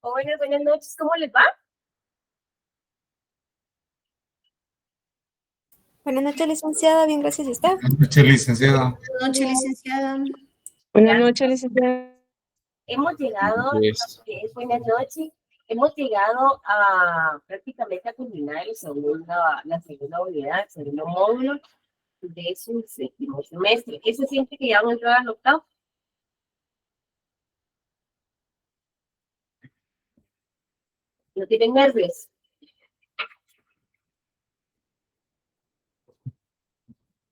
Jóvenes, buenas noches, ¿cómo les va? Buenas noches, licenciada. Bien, gracias. ¿Y usted? Buenas noches, licenciado. Buenas noches, licenciada. Buenas noches, licenciada. Hemos llegado, Pues, buenas noches, hemos llegado a prácticamente a culminar la segunda unidad, el segundo módulo de su séptimo semestre. ¿Qué se siente que ya van a entrar al octavo? ¿No tienen nervios?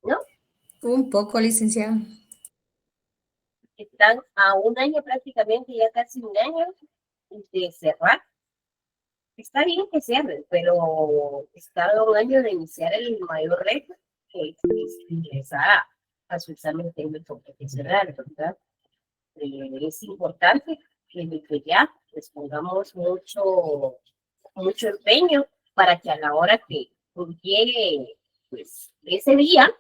¿No? Un poco, licenciada. Están a un año prácticamente, ya casi un año de cerrar. Está bien que cierren, pero está a un año de iniciar el mayor reto, que es ingresar a su examen técnico profesional, ¿verdad? Es importante que desde ya les pongamos mucho empeño para que a la hora que llegue pues, ese día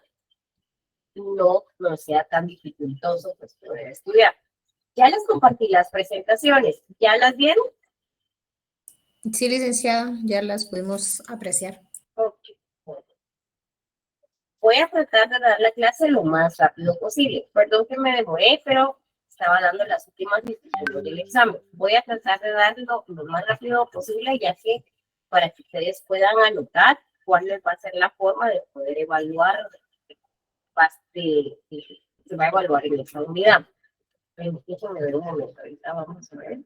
no sea tan dificultoso pues, poder estudiar. Ya les compartí las presentaciones, ¿ya las vieron? Sí, licenciada, ya las pudimos apreciar. Ok, bueno. Voy a tratar de dar la clase lo más rápido posible. Perdón que me demoré, pero estaba dando las últimas instrucciones del examen. Voy a tratar de darlo lo más rápido posible, ya que para que ustedes puedan anotar cuál les va a ser la forma de poder evaluar, se va a evaluar en esta unidad. Déjenme ver un momento, ahorita vamos a ver.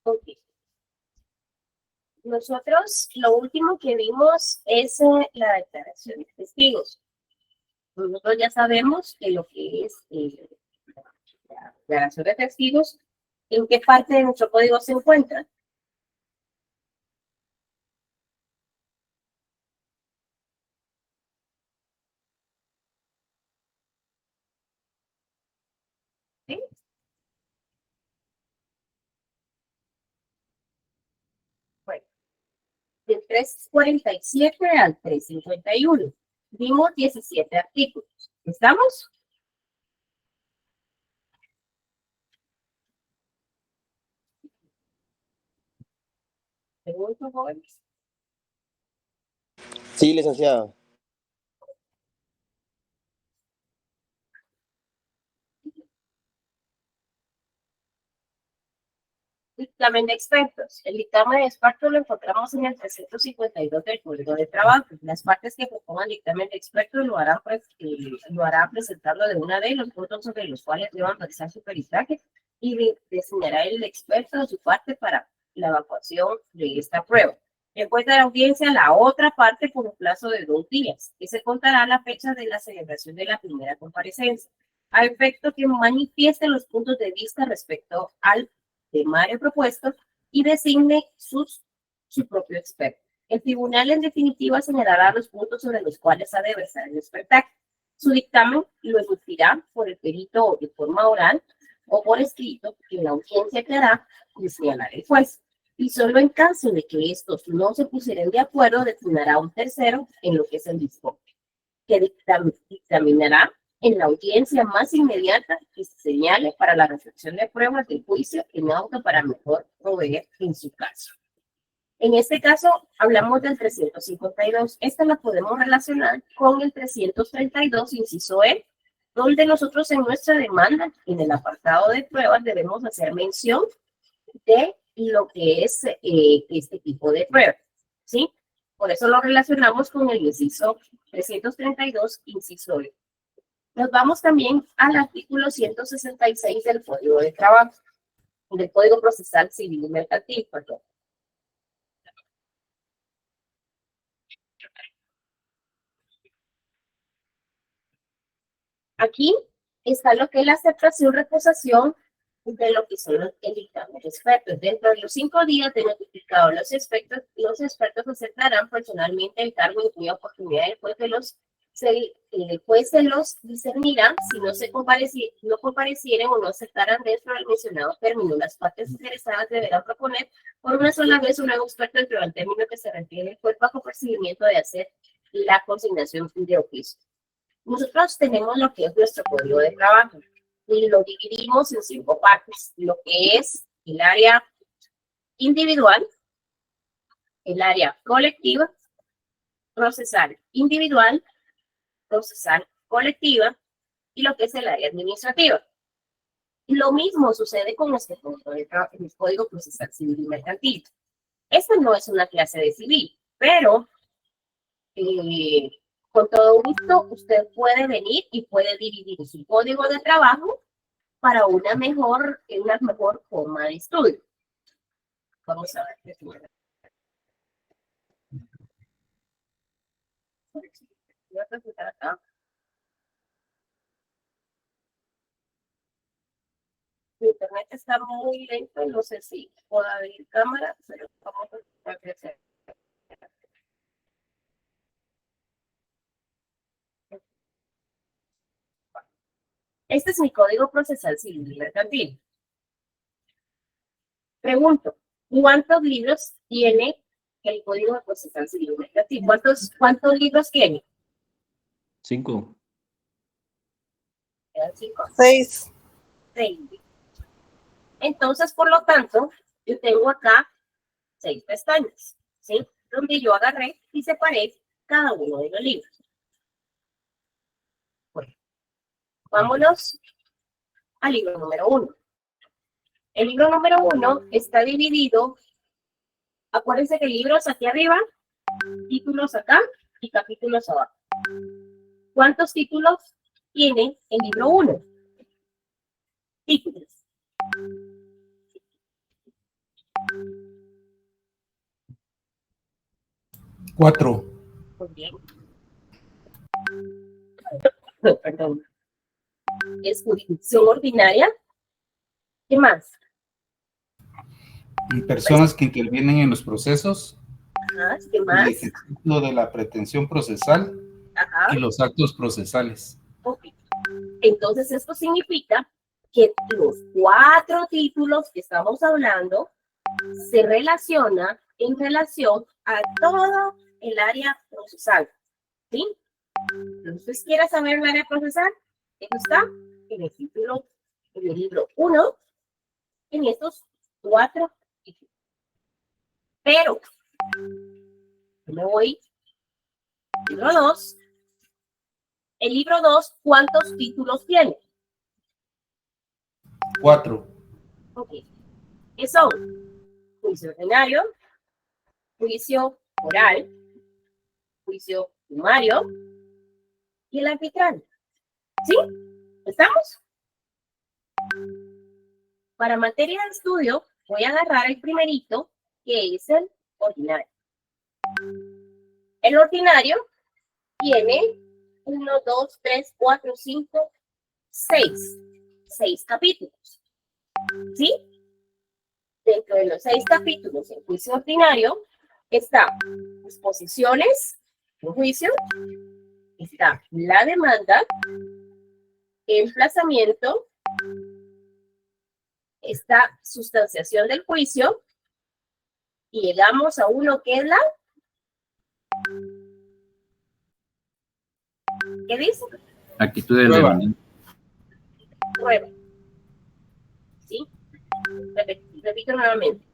Ok. Nosotros lo último que vimos es la declaración de testigos. Nosotros ya sabemos que lo que es la declaración de testigos, ¿en qué parte de nuestro código se encuentra? ¿Sí? Bueno, del 347 al 351. Vimos 17 artículos. ¿Estamos? Pregunto, jóvenes. Sí, licenciada. Dictamen de expertos. El dictamen de expertos lo encontramos en el 352 del Código de Trabajo. Las partes que propongan dictamen de expertos lo hará presentarlo de una vez los puntos sobre los cuales deban realizar su peritaje y designará el experto de su parte para la evacuación de esta prueba. Después de la audiencia, la otra parte por un plazo de 2 días, que se contará la fecha de la celebración de la primera comparecencia, a efecto que manifieste los puntos de vista respecto al temario propuesto y designe su propio experto. El tribunal en definitiva señalará los puntos sobre los cuales ha de versar el expertaje. Su dictamen lo emitirá por el perito de forma oral o por escrito que en la audiencia que hará le señalará el juez. Y solo en caso de que estos no se pusieran de acuerdo, designará un tercero en lo que es el discurso, que dictaminará en la audiencia más inmediata que se señale para la reflexión de pruebas del juicio en auto para mejor proveer en su caso. En este caso, hablamos del 352. Esta la podemos relacionar con el 332, inciso E, donde nosotros en nuestra demanda, en el apartado de pruebas, debemos hacer mención de lo que es este tipo de pruebas, ¿sí? Por eso lo relacionamos con el inciso 332, inciso E. Nos vamos también al artículo 166 del Código de Trabajo, del Código Procesal Civil y Mercantil, perdón. Aquí está lo que es la aceptación, recusación de lo que son el dictamen de expertos. Dentro de los 5 días de notificado, los expertos aceptarán personalmente el cargo en cuya oportunidad el juez el juez se los discernirá si no comparecieren o no aceptaran dentro del mencionado término. Las partes interesadas deberán proponer por una sola vez un nuevo experto dentro del término que se refiere al cuerpo bajo procedimiento de hacer la consignación de oficio. Nosotros tenemos lo que es nuestro código de trabajo y lo dividimos en 5 partes, lo que es el área individual, el área colectiva, procesal individual, procesal colectiva y lo que es el área administrativa. Y lo mismo sucede con nuestro código procesal civil y mercantil. Esta no es una clase de civil, pero con todo gusto usted puede venir y puede dividir su código de trabajo para una mejor forma de estudio. Vamos a ver. Voy a presentar acá. Mi internet está muy lento, no sé si puedo abrir cámara, pero vamos a crecer. Este es mi código procesal civil y mercantil. Pregunto, ¿cuántos libros tiene el código procesal civil y mercantil? ¿Cuántos libros tiene? 5. ¿Quedan 5? 6. 6. Entonces, por lo tanto, yo tengo acá 6 pestañas, ¿sí? Donde yo agarré y separé cada uno de los libros. Bueno, vámonos al libro número 1. El libro número 1 está dividido, acuérdense que libros aquí arriba, títulos acá y capítulos abajo. ¿Cuántos títulos tiene el libro 1? Títulos. Cuatro. Muy bien. Perdón. Es jurisdicción ordinaria. ¿Qué más? Y personas que intervienen en los procesos. Ajá, ¿qué más? El ejercicio de la pretensión procesal. Ajá. Y los actos procesales. Ok. Entonces, esto significa que los 4 títulos que estamos hablando se relacionan en relación a todo el área procesal. ¿Sí? Entonces, ¿quieres saber el área procesal? Esto está en el título, en el libro 1, en estos 4 títulos. Pero, me voy al libro 2. El libro 2, ¿cuántos títulos tiene? 4. Ok. ¿Qué son? Juicio ordinario, juicio oral, juicio sumario y el arbitral. ¿Sí? ¿Estamos? Para materia de estudio, voy a agarrar el primerito, que es el ordinario. El ordinario tiene 1, 2, 3, 4, 5, 6. 6 capítulos. ¿Sí? Dentro de los 6 capítulos en juicio ordinario está disposiciones de juicio, está la demanda, emplazamiento, está sustanciación del juicio y llegamos a uno que es la... ¿Qué dice? Actitud del Prueba. demandante. Prueba. ¿Sí? Repito nuevamente.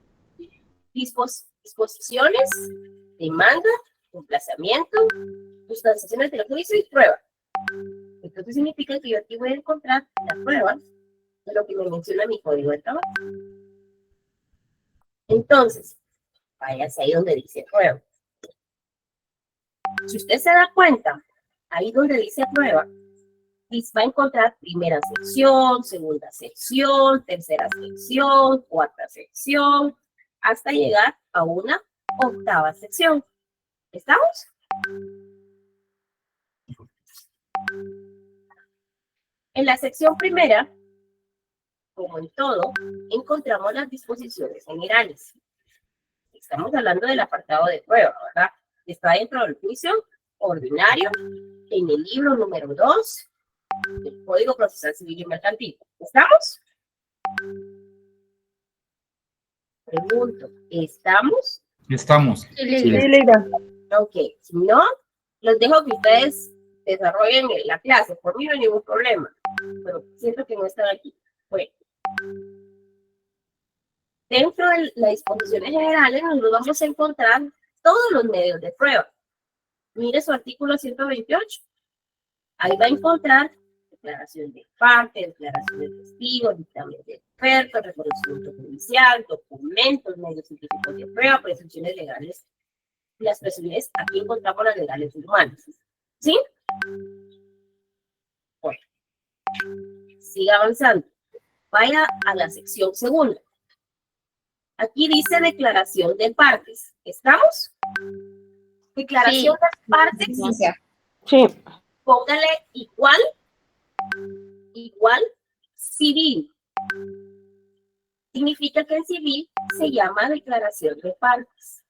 Disposiciones, demanda, emplazamiento, sustanciaciones del juicio y prueba. Entonces significa que yo aquí voy a encontrar las pruebas de lo que me menciona mi código de trabajo. Entonces, váyase ahí donde dice prueba. Si usted se da cuenta, ahí donde dice prueba, va a encontrar primera sección, segunda sección, tercera sección, cuarta sección, hasta llegar a una octava sección. ¿Estamos? En la sección primera, como en todo, encontramos las disposiciones generales. Estamos hablando del apartado de prueba, ¿verdad? Está dentro del juicio ordinario, en el libro número 2 del Código Procesal Civil y Mercantil. ¿Estamos? Pregunto, ¿estamos? Estamos. Sí, Leida. Sí, Leida. Ok, si no, los dejo que ustedes desarrollen la clase. Por mí no hay ningún problema, pero siento que no están aquí. Bueno, dentro de las disposiciones generales nos vamos a encontrar todos los medios de prueba. Mire su artículo 128. Ahí va a encontrar declaración de parte, declaración de testigos, dictamen de expertos, reconocimiento judicial, documentos, medios científicos de prueba, presunciones legales. Las presunciones, aquí encontramos las legales humanas. ¿Sí? Bueno, siga avanzando. Vaya a la sección segunda. Aquí dice declaración de partes. ¿Estamos? Declaración de partes. Licenciada. Sí. Póngale igual civil. Significa que en civil se llama declaración de partes.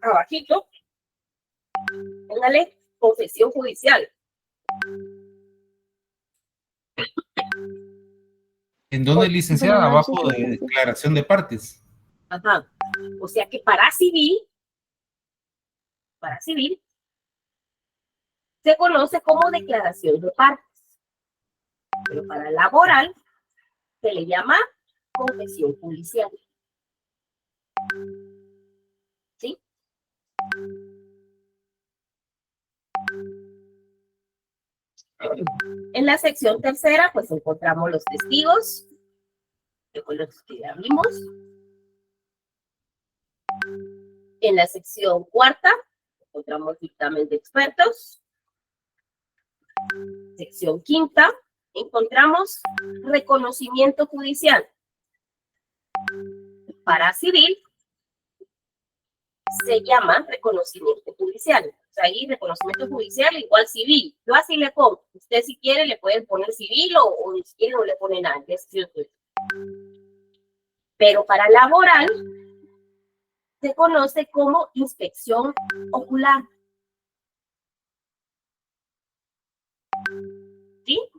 Abajito, póngale confesión judicial. ¿En dónde, licenciada? Abajo de declaración de partes. Ajá. O sea que para civil, se conoce como declaración de partes. Pero para laboral se le llama confesión judicial. ¿Sí? En la sección tercera, pues encontramos los testigos, que fue lo que ya vimos. En la sección cuarta, encontramos dictamen de expertos. Sección quinta, encontramos reconocimiento judicial. Para civil, se llama reconocimiento judicial. O sea, ahí reconocimiento judicial igual civil. Yo así le pongo. Usted si quiere le pueden poner civil o si quiere no le pone nada. Pero para laboral se conoce como inspección ocular. ¿Sí?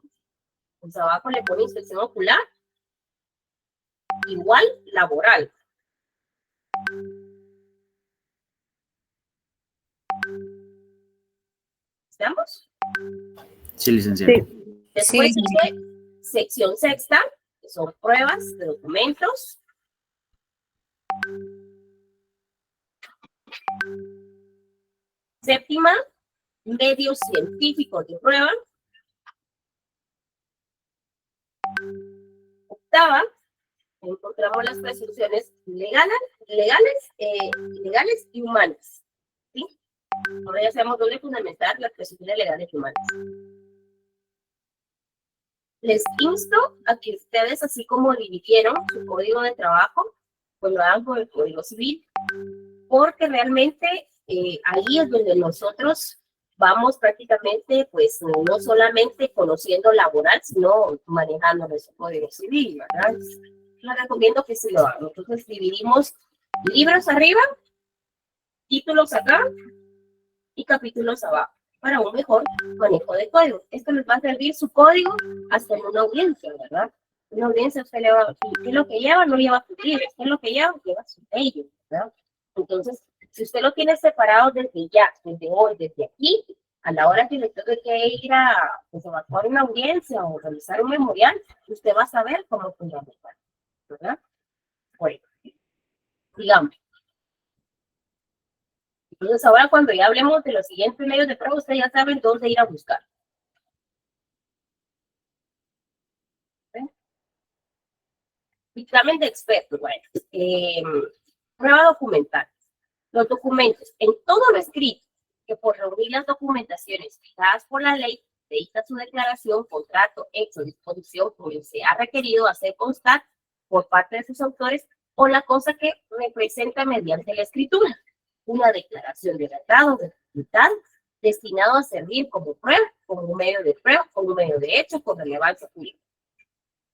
Pues abajo le pone inspección ocular. Igual laboral. ¿Estamos? Sí, licenciado. Sí. Después Sí. sigue sección sexta, que son pruebas de documentos. Séptima, medios científicos de prueba. Octava, encontramos las presunciones legales y humanas. ¿Sí? Ahora ya sabemos dónde fundamentar las presunciones legales y humanas. Les insto a que ustedes, así como dividieron su código de trabajo, pues lo hagan con el Código Civil, porque realmente ahí es donde nosotros vamos prácticamente, pues no solamente conociendo laboral, sino manejando nuestro Código Civil, ¿verdad? Les recomiendo que se lo hagan. Entonces dividimos libros arriba, títulos acá y capítulos abajo, para un mejor manejo de código. Esto les va a servir su código hasta en una audiencia, ¿verdad? Una audiencia usted le va, ¿qué es lo que lleva? No lleva cumplir, ¿qué es lo que lleva? Lleva su sello, ¿verdad? Entonces, si usted lo tiene separado desde ya, desde hoy, desde aquí, a la hora que le toque que ir a pues, evacuar una audiencia o realizar un memorial, usted va a saber cómo fundamentar, ¿verdad? Bueno, digamos. Entonces, ahora cuando ya hablemos de los siguientes medios de prueba, ustedes ya saben dónde ir a buscar. ¿Sí? Dictamen de expertos, bueno. Prueba documental. Los documentos, en todo lo escrito, que por reunir las documentaciones fijadas por la ley, dicta su declaración, contrato, hecho, disposición, como se ha requerido hacer constar por parte de sus autores, o la cosa que representa mediante la escritura. Una declaración de verdad o de dificultad destinado a servir como prueba, como un medio de prueba, como un medio de hecho, con relevancia pública.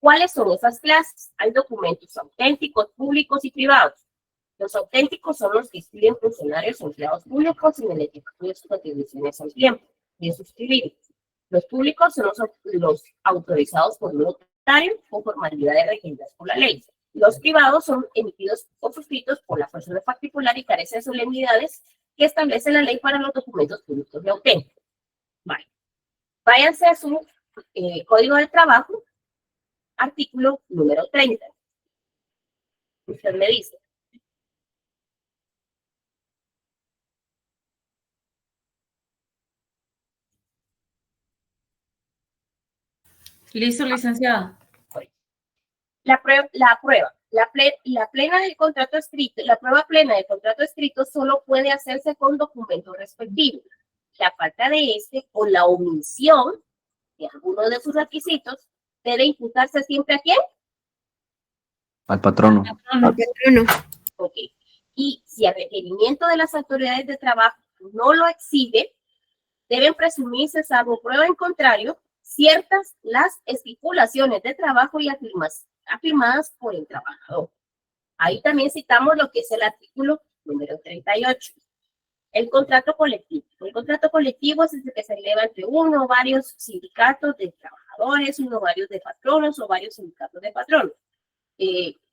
¿Cuáles son esas clases? Hay documentos auténticos, públicos y privados. Los auténticos son los que escriben funcionarios o empleados públicos en el ejecutivo de sus atribuciones al tiempo de suscribir. Los públicos son los autorizados por un notario con formalidades requeridas por la ley. Los privados son emitidos o suscritos por la persona particular y carecen de solemnidades que establece la ley para los documentos públicos y auténticos. Vale. Váyanse a su Código del Trabajo, artículo número 30. Usted me dice. Listo, licenciada. La plena del contrato escrito, la prueba plena del contrato escrito solo puede hacerse con documentos respectivos. La falta de este o la omisión de alguno de sus requisitos debe imputarse siempre a quién? Al patrono. Patrono. Ok. Y si el requerimiento de las autoridades de trabajo no lo exhibe, deben presumirse, salvo prueba en contrario, ciertas las estipulaciones de trabajo y afirmadas por el trabajador. Ahí también citamos lo que es el artículo número 38. El contrato colectivo. El contrato colectivo es el que se eleva entre uno o varios sindicatos de trabajadores, uno o varios de patronos o varios sindicatos de patronos.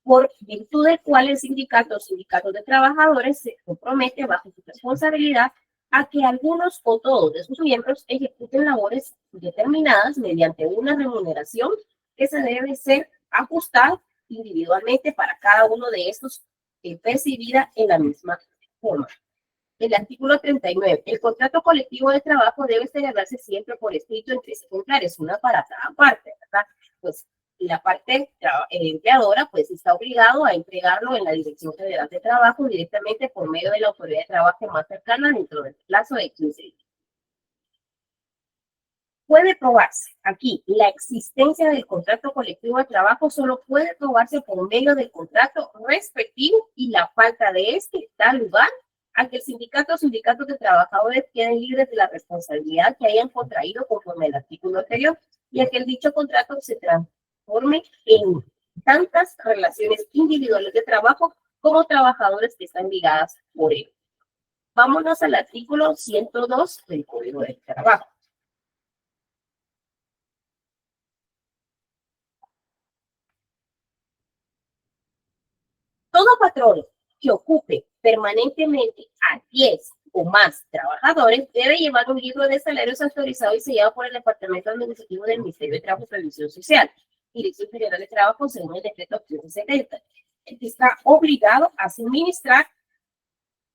Por virtud del cual el sindicato o sindicatos de trabajadores se compromete bajo su responsabilidad a que algunos o todos de sus miembros ejecuten labores determinadas mediante una remuneración que se debe ser ajustada individualmente para cada uno de estos, percibida en la misma forma. El artículo 39. El contrato colectivo de trabajo debe celebrarse siempre por escrito en 3 ejemplares, una para cada parte, ¿verdad? Pues la parte empleadora pues está obligado a entregarlo en la Dirección Federal de Trabajo directamente por medio de la autoridad de trabajo más cercana dentro del plazo de 15 días. Puede probarse aquí la existencia del contrato colectivo de trabajo solo puede probarse por medio del contrato respectivo y la falta de este da lugar a que el sindicato o sindicatos de trabajadores queden libres de la responsabilidad que hayan contraído conforme al artículo anterior y a que el dicho contrato se transforme en tantas relaciones individuales de trabajo como trabajadores que están ligadas por él. Vámonos al artículo 102 del Código del Trabajo. Todo patrón que ocupe permanentemente a 10 o más trabajadores debe llevar un libro de salarios autorizado y sellado por el Departamento Administrativo del Ministerio de Trabajo y Previsión Social, Dirección Federal de Trabajo, según el decreto 1570. El que está obligado a suministrar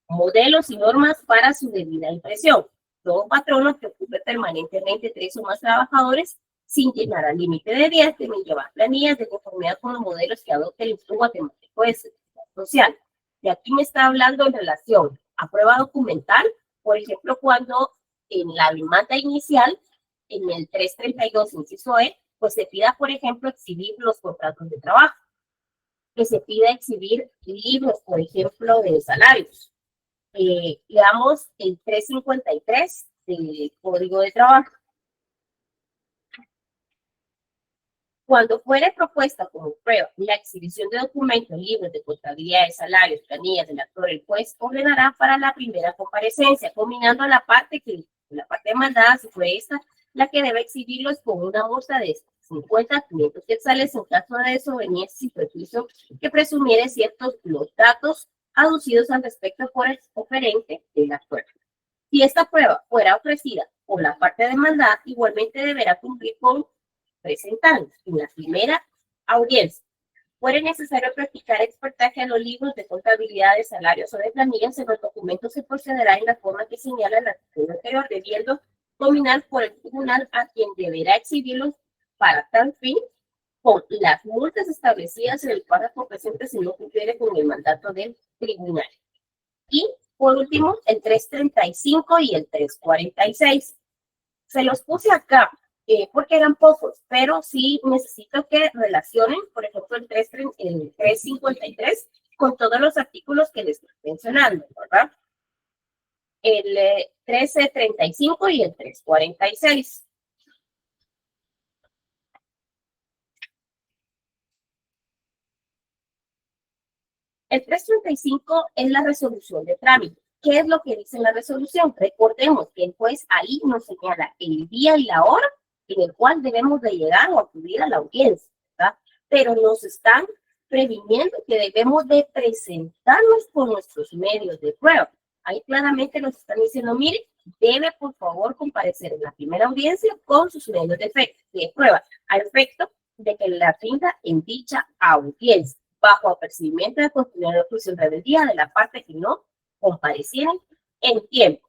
modelos y normas para su debida impresión. Todo patrono que ocupe permanentemente 3 o más trabajadores sin llegar al límite de 10 deben llevar planillas de conformidad con los modelos que adopte el Instituto Guatemalteco de Seguridad Social. Y aquí me está hablando en relación a prueba documental, por ejemplo, cuando en la demanda inicial, en el 332, inciso E, pues se pida, por ejemplo, exhibir los contratos de trabajo, que se pida exhibir libros, por ejemplo, de salarios. Leamos el 353 del Código de Trabajo. Cuando fuere propuesta como prueba la exhibición de documentos, libros de contabilidad, salarios, planillas del actor, el juez ordenará para la primera comparecencia, combinando la parte demandada, si fue esta la que debe exhibirlos con una muestra de 50 a 500 quetzales en caso de desobediencia y prejuicio que presumiere ciertos los datos aducidos al respecto por el oferente del acuerdo. Si esta prueba fuera ofrecida por la parte demandada, igualmente deberá cumplir con presentarnos en la primera audiencia. Fuera necesario practicar expertaje a los libros de contabilidad, de salarios o de planillas, en los documentos se procederá en la forma que señala el artículo anterior, debiendo dominar por el tribunal a quien deberá exhibirlos para tal fin, con las multas establecidas en el párrafo presente si no cumpliere con el mandato del tribunal. Y, por último, el 335 y el 346. Se los puse acá porque eran pocos, pero sí necesito que relacionen, por ejemplo, el 353 con todos los artículos que les estoy mencionando, ¿verdad? El 1335 y el 346. El 335 es la resolución de trámite. ¿Qué es lo que dice la resolución? Recordemos que el juez ahí nos señala el día y la hora en el cual debemos de llegar o acudir a la audiencia, ¿verdad? Pero nos están previniendo que debemos de presentarnos con nuestros medios de prueba. Ahí claramente nos están diciendo, mire, debe por favor comparecer en la primera audiencia con sus medios de prueba, a efecto de que la rinda en dicha audiencia, bajo apercibimiento de continuar la exclusión del día de la parte que no comparecieron en tiempo.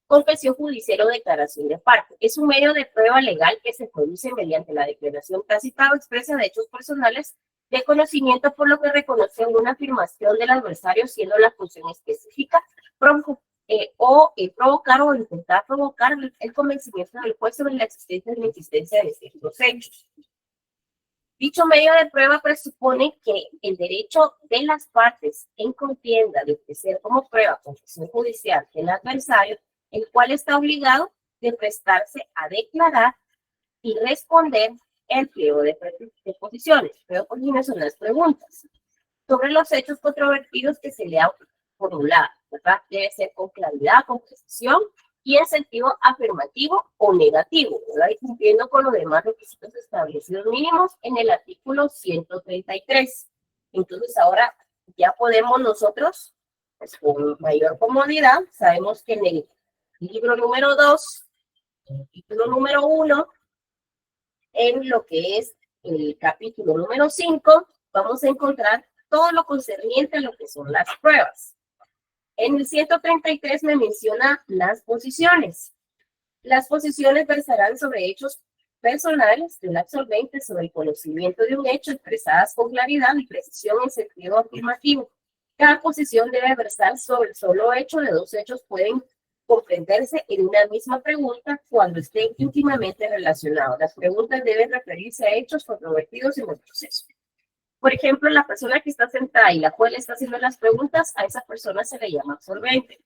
Confesión judicial o declaración de parte. Es un medio de prueba legal que se produce mediante la declaración tácita o expresa de hechos personales de conocimiento, por lo que reconoce una afirmación del adversario, siendo la función específica provocar o intentar provocar el convencimiento del juez sobre la existencia de ciertos hechos. Dicho medio de prueba presupone que el derecho de las partes en contienda de ofrecer como prueba confesión judicial del adversario, el cual está obligado de prestarse a declarar y responder el pliego de posiciones. Pliego de posiciones son las preguntas sobre los hechos controvertidos que se le ha formulado, ¿verdad? Debe ser con claridad, con precisión y en sentido afirmativo o negativo, ¿verdad? Y cumpliendo con los demás requisitos establecidos mínimos en el artículo 133. Entonces ahora ya podemos nosotros, pues con mayor comodidad, sabemos que en el libro número 2, el título número 1, en lo que es el capítulo número 5, vamos a encontrar todo lo concerniente a lo que son las pruebas. En el 133 me menciona las posiciones. Las posiciones versarán sobre hechos personales del absolvente sobre el conocimiento de un hecho expresadas con claridad y precisión en sentido afirmativo. Cada posición debe versar sobre el solo hecho de dos hechos pueden comprenderse en una misma pregunta cuando estén íntimamente relacionados. Las preguntas deben referirse a hechos controvertidos en el proceso. Por ejemplo, la persona que está sentada y la cual está haciendo las preguntas, a esa persona se le llama absolvente.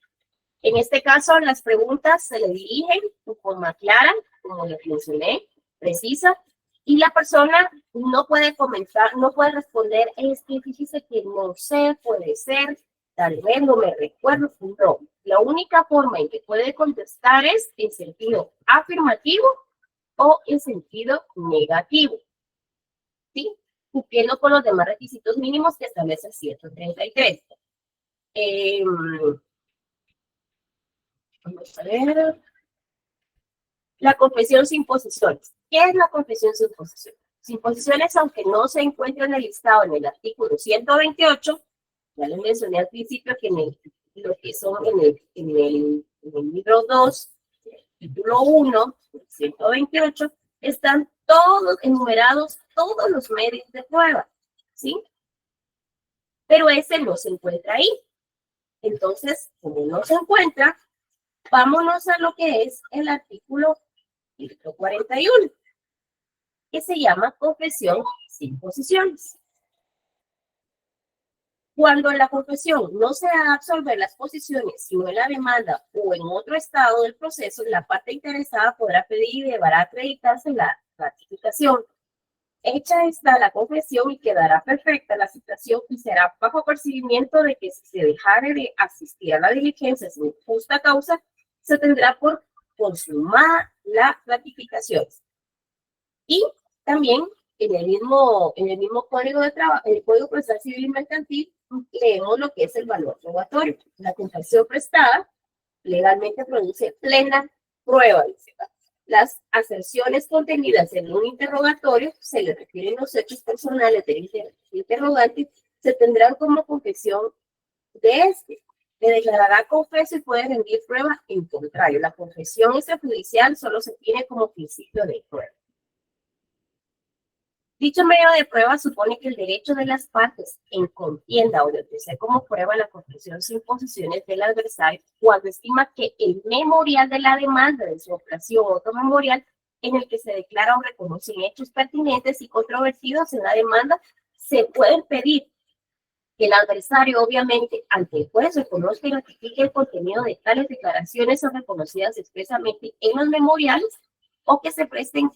En este caso, las preguntas se le dirigen de forma clara, como les mencioné, precisa, y la persona no puede comenzar, no puede responder, es que fíjese que no sé, puede ser, tal vez no me recuerdo, no. La única forma en que puede contestar es en sentido afirmativo o en sentido negativo, ¿sí? Cumpliendo con los demás requisitos mínimos que establece el 133. Vamos a ver. La confesión sin posiciones. ¿Qué es la confesión sin posiciones? Sin posiciones, aunque no se encuentre en el listado en el artículo 128, ya les mencioné al principio que lo que son en el libro 2, título 1, 128, están todos enumerados, todos los medios de prueba, ¿sí? Pero ese no se encuentra ahí. Entonces, como no se encuentra, vámonos a lo que es el artículo 41, que se llama confesión sin posiciones. Cuando la confesión no se da a absolver las posiciones, sino en la demanda o en otro estado del proceso, la parte interesada podrá pedir y deberá acreditarse la ratificación. Hecha está la confesión y quedará perfecta la citación y será bajo percibimiento de que si se dejare de asistir a la diligencia sin justa causa, se tendrá por consumada la ratificación. Y también en el mismo código de trabajo, en el Código Procesal Civil y Mercantil, leemos lo que es el valor probatorio. La confesión prestada legalmente produce plena prueba. Las aserciones contenidas en un interrogatorio se le refieren los hechos personales del interrogante, se tendrán como confesión de este. Le declarará confeso y puede rendir prueba en contrario. La confesión extrajudicial solo se tiene como principio de prueba. Dicho medio de prueba supone que el derecho de las partes en contienda o de ofrecer como prueba la confesión sin posiciones del adversario cuando estima que el memorial de la demanda de su ocasión o otro memorial en el que se declara o reconocen hechos pertinentes y controvertidos en la demanda se pueden pedir que el adversario obviamente ante el juez reconozca y ratifique el contenido de tales declaraciones o reconocidas expresamente en los memoriales o que se presten,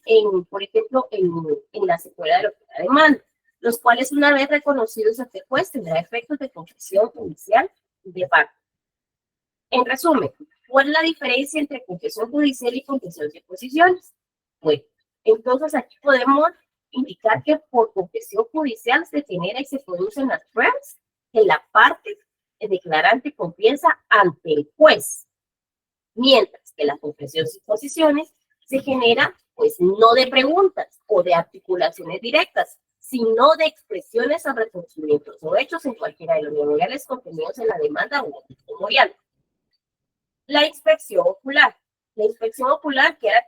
por ejemplo, en la secuela de la demanda. los cuales una vez reconocidos ante el juez tendrá efectos de confesión judicial de parte. En resumen, ¿cuál es la diferencia entre confesión judicial y confesión de posiciones? Bueno, entonces aquí podemos indicar que por confesión judicial se genera y se producen las pruebas que la parte declarante confiesa ante el juez, mientras que la confesión sin posiciones se genera, pues, no de preguntas o de articulaciones directas, sino de expresiones o reconocimientos o hechos en cualquiera de los memoriales contenidos en la demanda o en el memorial. La inspección ocular. La inspección ocular, que era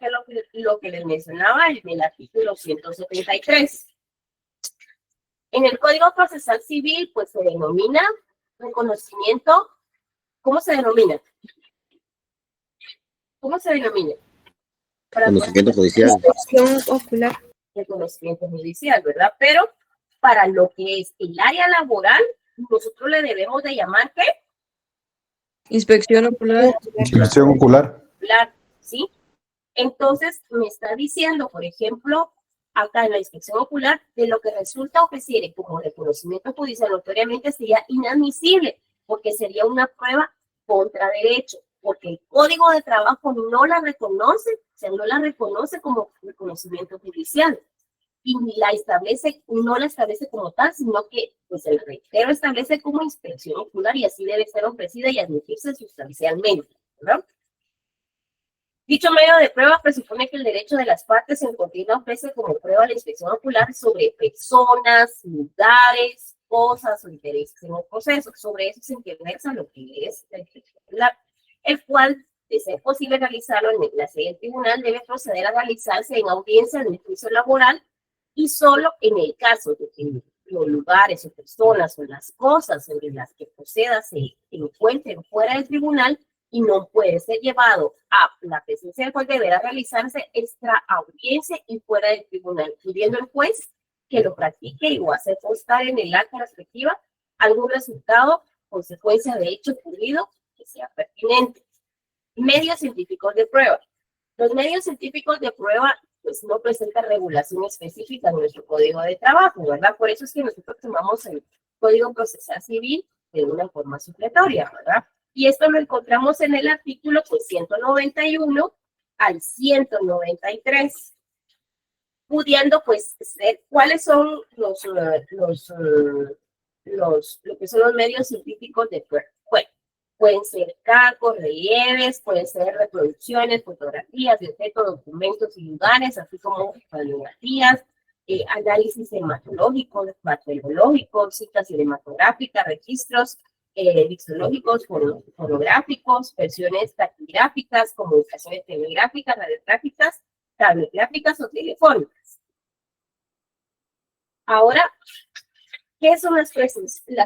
lo que les mencionaba en el artículo 173. En el Código Procesal Civil, pues se denomina reconocimiento. ¿Cómo se denomina? ¿Cómo se denomina? Conocimiento judicial. Inspección ocular. Reconocimiento judicial, ¿verdad? Pero para lo que es el área laboral, nosotros le debemos de llamar, ¿qué? Inspección ocular. Inspección ocular. ¿Sí? Entonces, me está diciendo, por ejemplo, acá en la inspección ocular, de lo que resulta o refiere como reconocimiento judicial notoriamente sería inadmisible, porque sería una prueba contra derecho, porque el Código de Trabajo no la reconoce, o sea, no la reconoce como reconocimiento judicial, y ni la establece, no la establece como tal, sino que, pues, el reitero establece como inspección ocular y así debe ser ofrecida y admitirse sustancialmente, ¿verdad? Dicho medio de prueba presupone que el derecho de las partes en contienda ofrece como prueba la inspección ocular sobre personas, lugares, cosas o intereses en el proceso. Sobre eso se versa lo que es la inspección ocular, el cual, de ser posible realizarlo en la sede del tribunal, debe proceder a realizarse en audiencia de un juicio laboral y solo en el caso de que los lugares o personas o las cosas sobre las que proceda se encuentren fuera del tribunal y no puede ser llevado a la presencia del juez, deberá realizarse extra audiencia y fuera del tribunal, pidiendo el juez que lo practique o hacer constar en el acta respectiva algún resultado, consecuencia de hecho ocurrido que sea pertinente. Medios científicos de prueba. Los medios científicos de prueba, pues, no presentan regulación específica en nuestro Código de Trabajo, ¿verdad? Por eso es que nosotros tomamos el Código Procesal Civil de una forma supletoria, ¿verdad? Y esto lo encontramos en el artículo, pues, 191 al 193, pudiendo, pues, ser cuáles son lo que son los medios científicos de prueba. Bueno, pueden ser calcos, relieves, pueden ser reproducciones, fotografías de objetos, documentos y lugares, así como radiografías, análisis hematológicos, bacteriológicos, citas cinematográficas, registros vixológicos, fonográficos, versiones taquigráficas, comunicaciones telegráficas, radiográficas, tablegráficas o telefónicas. Ahora, ¿qué son las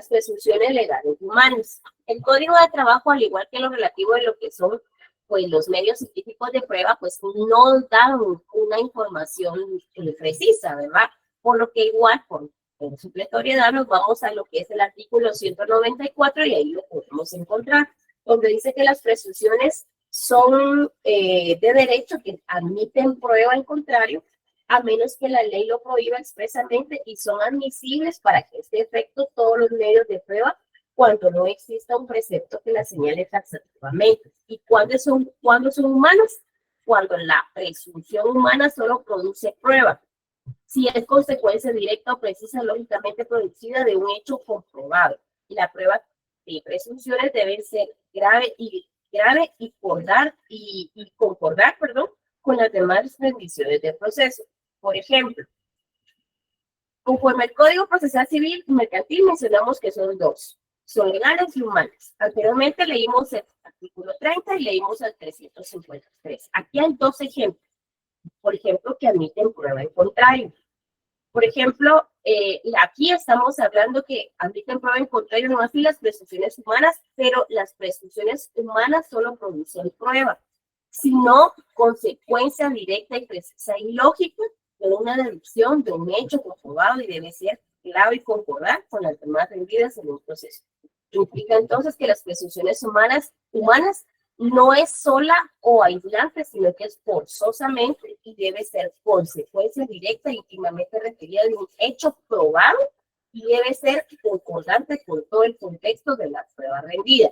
presunciones legales humanas? El Código de Trabajo, al igual que lo relativo a lo que son, pues, los medios científicos de prueba, pues no dan una información precisa, ¿verdad? Por lo que igual, por supletoriedad, nos vamos a lo que es el artículo 194 y ahí lo podemos encontrar, donde dice que las presunciones son de derecho que admiten prueba en contrario, a menos que la ley lo prohíba expresamente, y son admisibles para que este efecto todos los medios de prueba cuando no exista un precepto que la señale taxativamente. ¿Y cuándo son humanas? Cuando la presunción humana solo produce prueba, si es consecuencia directa o precisa, lógicamente producida de un hecho comprobado. Y la prueba de presunciones deben ser grave y concordar, con las demás rendiciones del proceso. Por ejemplo, conforme al Código Procesal Civil y Mercantil mencionamos que son dos, son legales y humanas. Anteriormente leímos el artículo 30 y leímos el 353. Aquí hay dos ejemplos, por ejemplo, que admiten prueba en contrario. Por ejemplo, aquí estamos hablando que admiten prueba en contrario no así las presunciones humanas, pero las presunciones humanas solo producen prueba, sino consecuencia directa y precisa y lógica de una deducción de un hecho comprobado y debe ser claro y concordar con las demás rendidas en un proceso. Implica entonces que las presunciones humanas no es sola o aislante, sino que es forzosamente y debe ser consecuencia directa e íntimamente referida de un hecho probado y debe ser concordante con todo el contexto de la prueba rendida.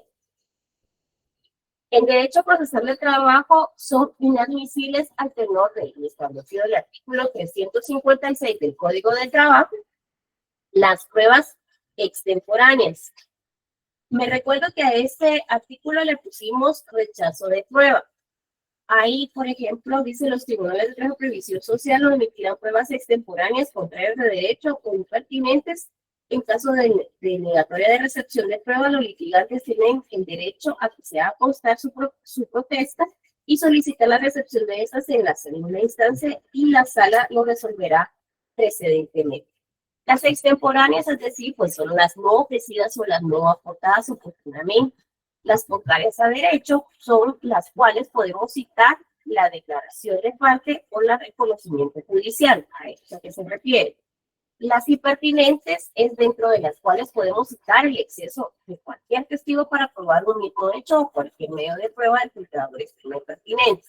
En derecho procesal de trabajo son inadmisibles al tenor de lo establecido en el artículo 356 del Código del Trabajo las pruebas extemporáneas. Me recuerdo que a este artículo le pusimos rechazo de prueba. Ahí, por ejemplo, dice los tribunales de previsión social no emitirán pruebas extemporáneas contrarias de derecho o impertinentes. En caso de negatoria de recepción de prueba, los litigantes tienen el derecho a que se haga constar su protesta y solicitar la recepción de estas en la segunda instancia y la sala lo resolverá precedentemente. Las extemporáneas, es decir, pues son las no ofrecidas o las no aportadas oportunamente. Las contrarias a derecho son las cuales podemos citar la declaración de parte o el reconocimiento judicial. A eso a qué se refiere. Las impertinentes es dentro de las cuales podemos citar el exceso de cualquier testigo para probar un mismo hecho o cualquier medio de prueba del juzgador extremo impertinente.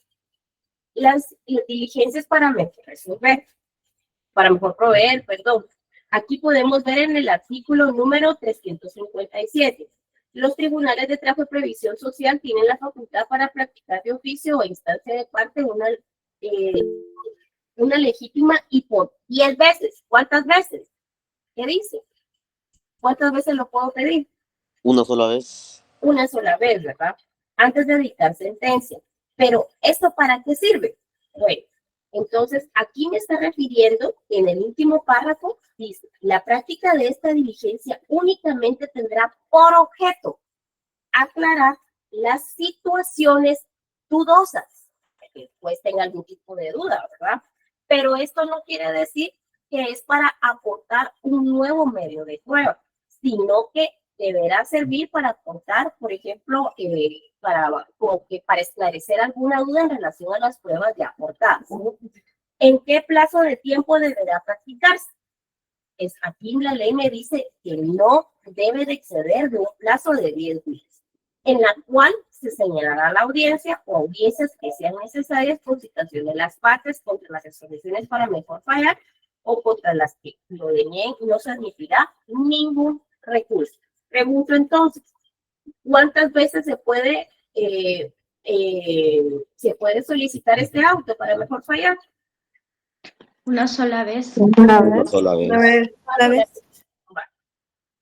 Las diligencias para mejor resolver, para mejor proveer, perdón. Aquí podemos ver en el artículo número 357. Los tribunales de trabajo y previsión social tienen la facultad para practicar de oficio o instancia de parte una legítima y por 10 veces. ¿Cuántas veces? ¿Qué dice? ¿Cuántas veces lo puedo pedir? Una sola vez. Una sola vez, ¿verdad? Antes de dictar sentencia. Pero, ¿esto para qué sirve? Bueno, entonces aquí me está refiriendo, en el último párrafo, dice, la práctica de esta diligencia únicamente tendrá por objeto aclarar las situaciones dudosas, que después tenga algún tipo de duda, ¿verdad? Pero esto no quiere decir que es para aportar un nuevo medio de prueba, sino que deberá servir para aportar, por ejemplo, para esclarecer alguna duda en relación a las pruebas ya aportadas. ¿En qué plazo de tiempo deberá practicarse? Aquí la ley me dice que no debe de exceder de un plazo de 10 días, en la cual se señalará la audiencia o audiencias que sean necesarias por citación de las partes contra las resoluciones para mejor fallar o contra las que lo denieguen y no se admitirá ningún recurso. Pregunto entonces, ¿cuántas veces se puede solicitar este auto para mejor fallar? Una sola vez. Una sola vez. A ver,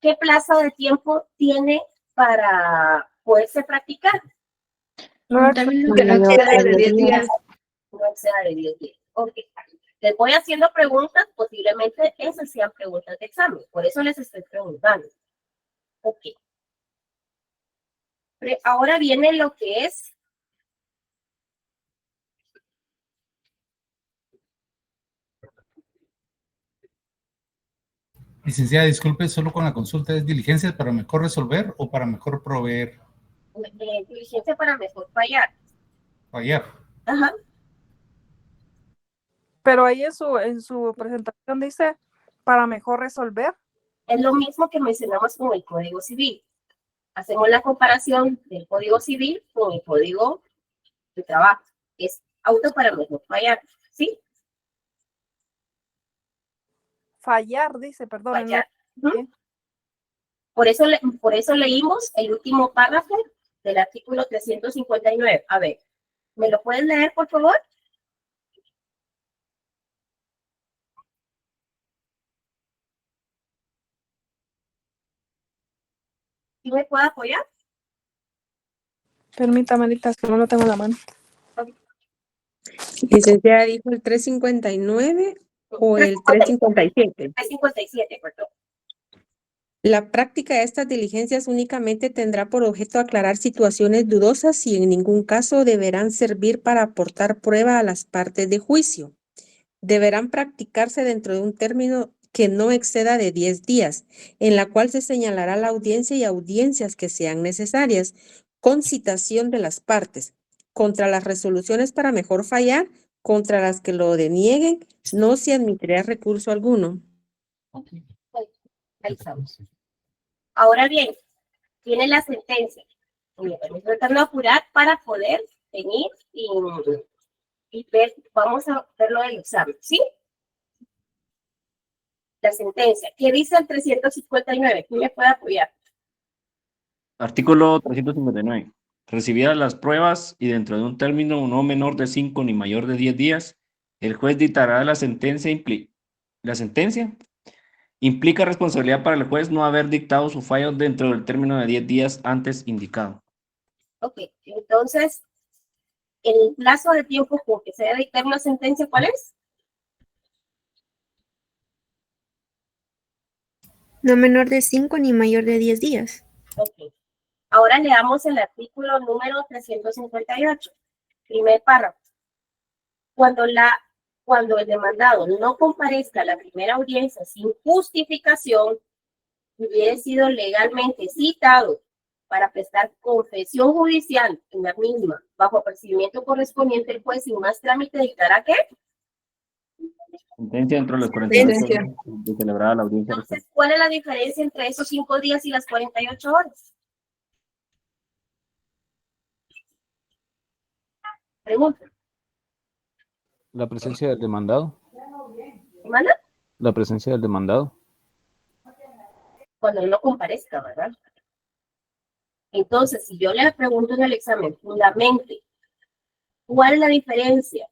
¿Qué plazo de tiempo tiene para poderse practicar? Un término que no exceda de 10 días. No exceda de 10 días. Ok. Les voy haciendo preguntas, posiblemente esas sean preguntas de examen, por eso les estoy preguntando. Ok. Pero ahora viene lo que es Licenciada, disculpe, solo con la consulta, ¿es diligencias para mejor resolver o para mejor proveer? diligencia para mejor fallar. Fallar. Ajá. Pero ahí en su presentación dice para mejor resolver. Es lo mismo que mencionamos con el Código Civil. Hacemos la comparación del Código Civil con el Código de Trabajo. Es auto para mejor fallar, ¿sí? Fallar, dice, perdón. Fallar. ¿no? ¿Mm? Por eso leímos el último párrafo del artículo 359. A ver, ¿me lo puedes leer, por favor? ¿Sí me puede apoyar? Permítame, ahorita, que no lo tengo en la mano. Licenciada, dijo el 359 o el 357. 357, perdón. La práctica de estas diligencias únicamente tendrá por objeto aclarar situaciones dudosas y en ningún caso deberán servir para aportar prueba a las partes de juicio. Deberán practicarse dentro de un término que no exceda de 10 días, en la cual se señalará la audiencia y audiencias que sean necesarias, con citación de las partes. Contra las resoluciones para mejor fallar, contra las que lo denieguen, no se admitirá recurso alguno. Ahí estamos. Ahora bien, tiene la sentencia. Me estoy tratando de apurar para poder venir y ver, vamos a ver lo del examen, ¿sí? La sentencia. ¿Qué dice el 359? ¿Quién me puede apoyar? Artículo 359. Recibidas las pruebas y dentro de un término no menor de 5 ni mayor de 10 días, el juez dictará la sentencia. La sentencia implica responsabilidad para el juez no haber dictado su fallo dentro del término de 10 días antes indicado. Ok, entonces, el plazo de tiempo con que se debe dictar una sentencia, ¿cuál es? No menor de 5 ni mayor de 10 días. Ok. Ahora leamos el artículo número 358, primer párrafo. Cuando el demandado no comparezca a la primera audiencia sin justificación, hubiera sido legalmente citado para prestar confesión judicial en la misma, bajo apercibimiento correspondiente, el juez sin más trámite dictará ¿qué? Sentencia dentro de los 48 Sentencia. horas de celebrada la audiencia. Entonces, ¿cuál es la diferencia entre esos 5 días y las 48 horas? Pregunta. La presencia del demandado. ¿Manda? La presencia del demandado. Cuando no comparezca, ¿verdad? Entonces, si yo le pregunto en el examen, fundamente, ¿cuál es la diferencia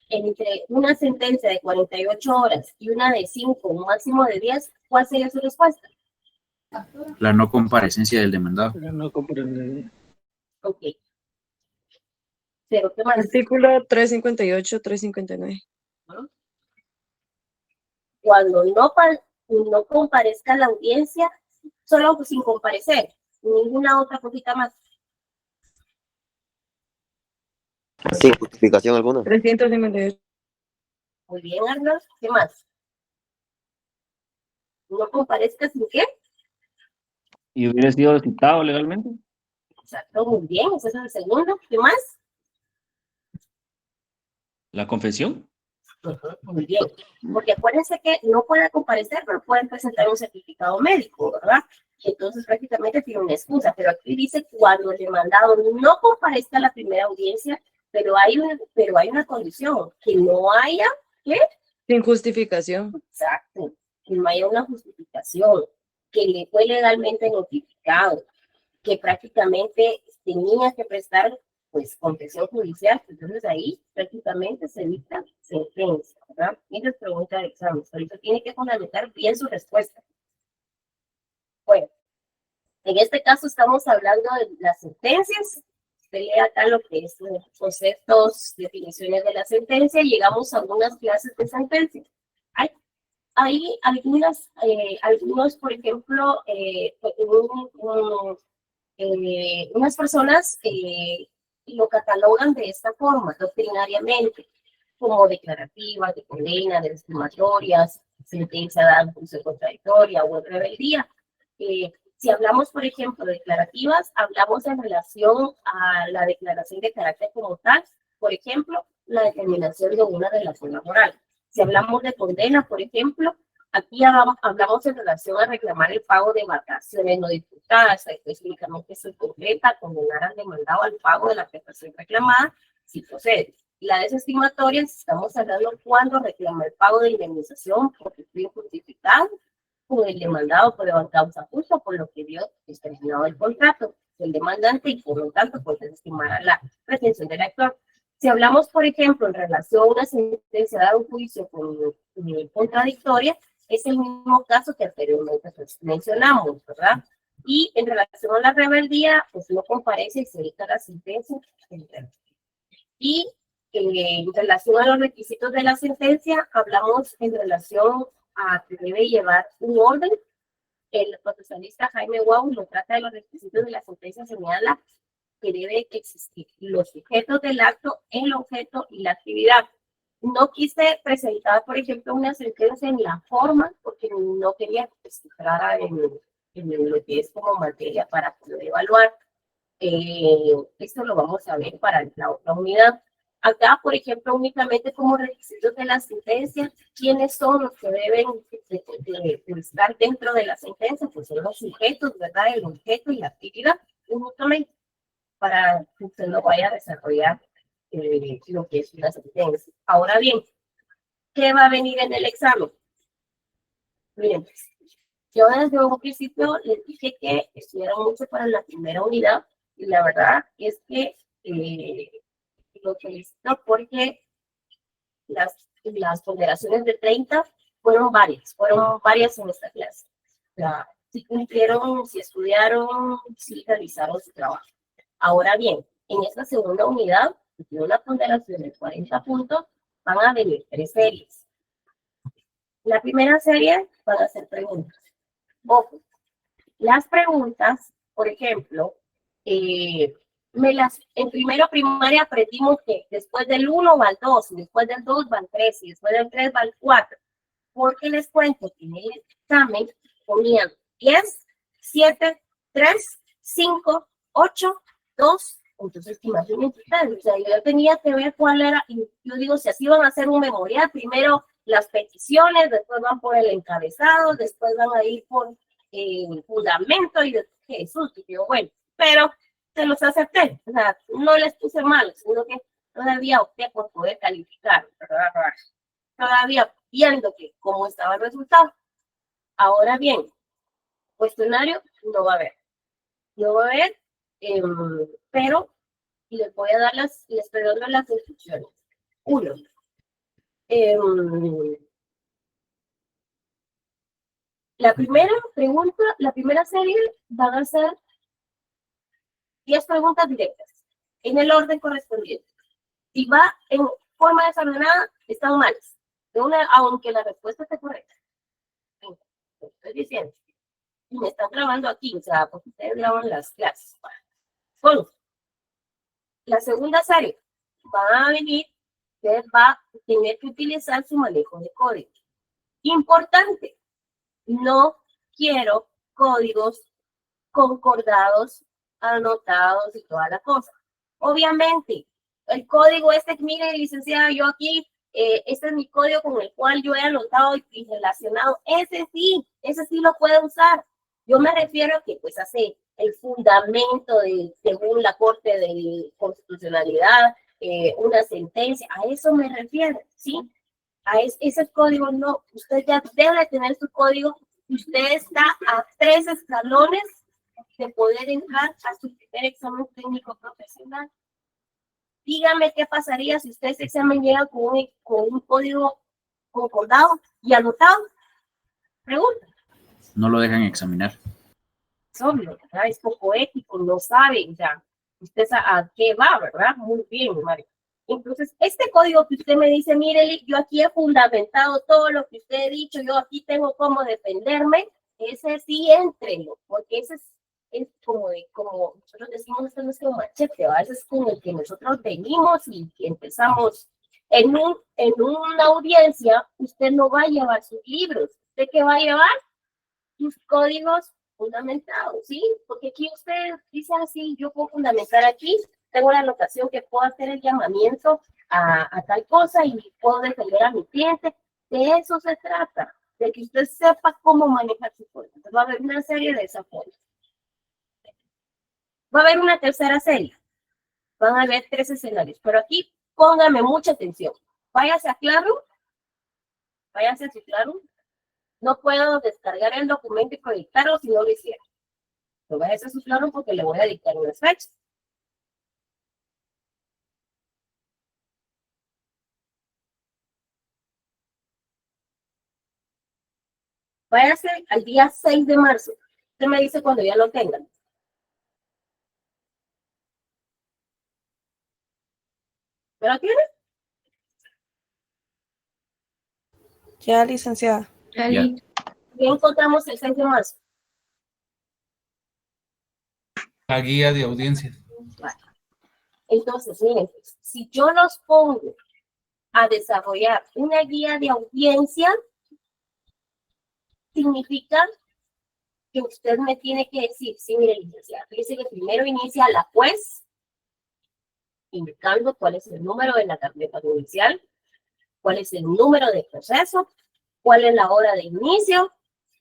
entre una sentencia de 48 horas y una de 5, un máximo de 10? ¿Cuál sería su respuesta? La no comparecencia del demandado. Ok. Pero, ¿qué más? Artículo 358, 359. Cuando no comparezca a la audiencia, solo sin comparecer, ninguna otra cosita más. Sin justificación alguna. 358. Muy bien, Arnold, ¿qué más? ¿No comparezca sin qué? ¿Y hubiera sido citado legalmente? Exacto, muy bien, ese es el segundo. ¿Qué más? ¿La confesión? Muy bien, porque acuérdense que no puede comparecer, pero pueden presentar un certificado médico, ¿verdad? Entonces prácticamente tiene una excusa, pero aquí dice cuando el demandado no comparezca a la primera audiencia, pero hay una condición, que no haya, ¿qué? Sin justificación. Exacto, que no haya una justificación, que le fue legalmente notificado, que prácticamente tenía que prestar pues confesión judicial, entonces ahí prácticamente se dicta sentencia, ¿verdad? Y les pregunta de examen, por eso tiene que fundamentar bien su respuesta. Bueno, en este caso estamos hablando de las sentencias. Usted lee acá lo que es los conceptos, definiciones de la sentencia, y llegamos a algunas clases de sentencia. Hay algunos, por ejemplo, unas personas lo catalogan de esta forma, doctrinariamente, como declarativas, de condena, de estimatorias, sentencia dada en función contradictoria o en rebeldía. Si hablamos, por ejemplo, de declarativas, hablamos en relación a la declaración de carácter como tal, por ejemplo, la determinación de una relación laboral. Si hablamos de condena, por ejemplo, aquí hablamos en relación a reclamar el pago de vacaciones no disputadas, específicamente se concreta condenar al demandado al pago de la prestación reclamada, si procede. La desestimatoria, estamos hablando cuando reclama el pago de indemnización porque fue injustificado con el demandado por causa justa, por lo que dio terminado el contrato del demandante y por lo tanto pues desestimar la pretensión del actor. Si hablamos, por ejemplo, en relación a una sentencia de un juicio contradictoria, es el mismo caso que anteriormente mencionamos, ¿verdad? Y en relación a la rebeldía, pues no comparece y se dicta la sentencia. Y en relación a los requisitos de la sentencia, hablamos en relación a que debe llevar un orden. El procesalista Jaime Wow lo trata de los requisitos de la sentencia, señala que debe existir los sujetos del acto, el objeto y la actividad. No quise presentar, por ejemplo, una sentencia en la forma, porque no quería que se entrara en lo que es como materia para poder evaluar. Esto lo vamos a ver para la otra unidad. Acá, por ejemplo, únicamente como requisitos de la sentencia, ¿quiénes son los que deben de estar dentro de la sentencia? Pues son los sujetos, ¿verdad? El objeto y la actividad, únicamente. para que usted no vaya a desarrollar lo que es una sentencia. Ahora bien, ¿qué va a venir en el examen? Miren, yo desde un principio les dije que estudiaron mucho para la primera unidad y la verdad es que lo felicito porque las ponderaciones de 30 fueron varias en esta clase. O sea, si cumplieron, si estudiaron, si realizaron su trabajo. Ahora bien, en esta segunda unidad, si tiene una ponderación de 40 puntos, van a venir 3 series. La primera serie van a ser preguntas. Ojo, las preguntas, por ejemplo, en primero primaria aprendimos que después del 1 va el 2, después del 2 va el 3 y después del 3 va el 4. Porque les cuento que en el examen ponían 10, 7, 3, 5, 8, 2. Entonces, imagínense ustedes, o sea, yo tenía que ver cuál era, y yo digo, si así van a hacer un memorial, primero las peticiones, después van por el encabezado, después van a ir por el fundamento, y después, Jesús, y yo, bueno, pero se los acepté, o sea, no les puse mal, sino que todavía opté por poder calificar, ¿verdad? Todavía viendo que cómo estaba el resultado. Ahora bien, cuestionario no va a haber. No va a haber, pero les voy a dar les estoy dando las instrucciones. 1. La primera pregunta, la primera serie van a ser 10 preguntas directas, en el orden correspondiente. Si va en forma desordenada, están malas. Aunque la respuesta esté correcta. Estoy diciendo. Y me están grabando aquí, o sea, porque ustedes graban las clases. Bueno, la segunda serie va a venir, usted va a tener que utilizar su manejo de código. Importante, no quiero códigos concordados, anotados y toda la cosa. Obviamente, el código mire, licenciada, yo aquí, este es mi código con el cual yo he anotado y relacionado. Ese sí lo puede usar. Yo me refiero a que pues hace el fundamento según la Corte de Constitucionalidad, una sentencia, a eso me refiero, ¿sí? Ese código no, usted ya debe tener su código, usted está a 3 escalones de poder entrar a su primer examen técnico profesional. Dígame qué pasaría si usted ese examen llega con un código concordado y anotado. Pregunta. No lo dejan examinar. Es obvio, ¿verdad? Es poco ético, no sabe ya. Usted sabe a qué va, ¿verdad? Muy bien, Mario. Entonces, este código que usted me dice, mire, yo aquí he fundamentado todo lo que usted ha dicho, yo aquí tengo cómo defenderme, ese sí, éntrelo, porque ese es como nosotros decimos, este es nuestro machete, a veces es con el que nosotros venimos y empezamos en una audiencia, usted no va a llevar sus libros, ¿usted qué va a llevar? Sus códigos fundamentados, ¿sí? Porque aquí usted dice así, yo puedo fundamentar aquí, tengo la anotación que puedo hacer el llamamiento a tal cosa y puedo defender a mi cliente. De eso se trata, de que usted sepa cómo manejar su código. Entonces va a haber una serie de esa forma. Va a haber una tercera serie. Van a haber 3 escenarios, pero aquí póngame mucha atención. Váyase a Classroom. Váyase a su Classroom. No puedo descargar el documento y proyectarlo si no lo hiciera. Lo voy a hacer su Classroom porque le voy a dictar unas fechas. Váyase al día 6 de marzo. Usted me dice cuando ya lo tengan. ¿Me lo tiene? Ya, licenciada. Ya. ¿Qué encontramos el 6 de marzo? La guía de audiencias. Vale. Entonces, miren, si yo los pongo a desarrollar una guía de audiencia, significa que usted me tiene que decir, sí, mire, licenciada, dice que primero inicia la juez, indicando cuál es el número de la carpeta judicial, cuál es el número de proceso, cuál es la hora de inicio,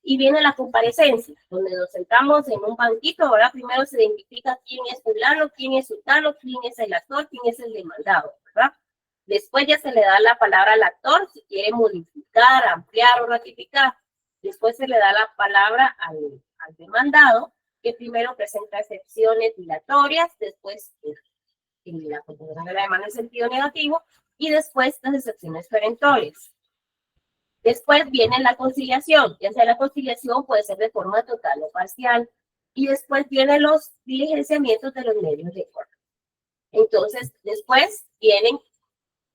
Y viene la comparecencia, donde nos sentamos en un banquito. Ahora primero se identifica quién es fulano, quién es sultano, quién es el actor, quién es el demandado, ¿verdad? Después ya se le da la palabra al actor si quiere modificar, ampliar o ratificar. Después se le da la palabra al demandado, que primero presenta excepciones dilatorias, después la continuación de la demanda en sentido negativo y después las excepciones perentorias. Después viene la conciliación, ya sea la conciliación puede ser de forma total o parcial, y después vienen los diligenciamientos de los medios de corte. Entonces, después vienen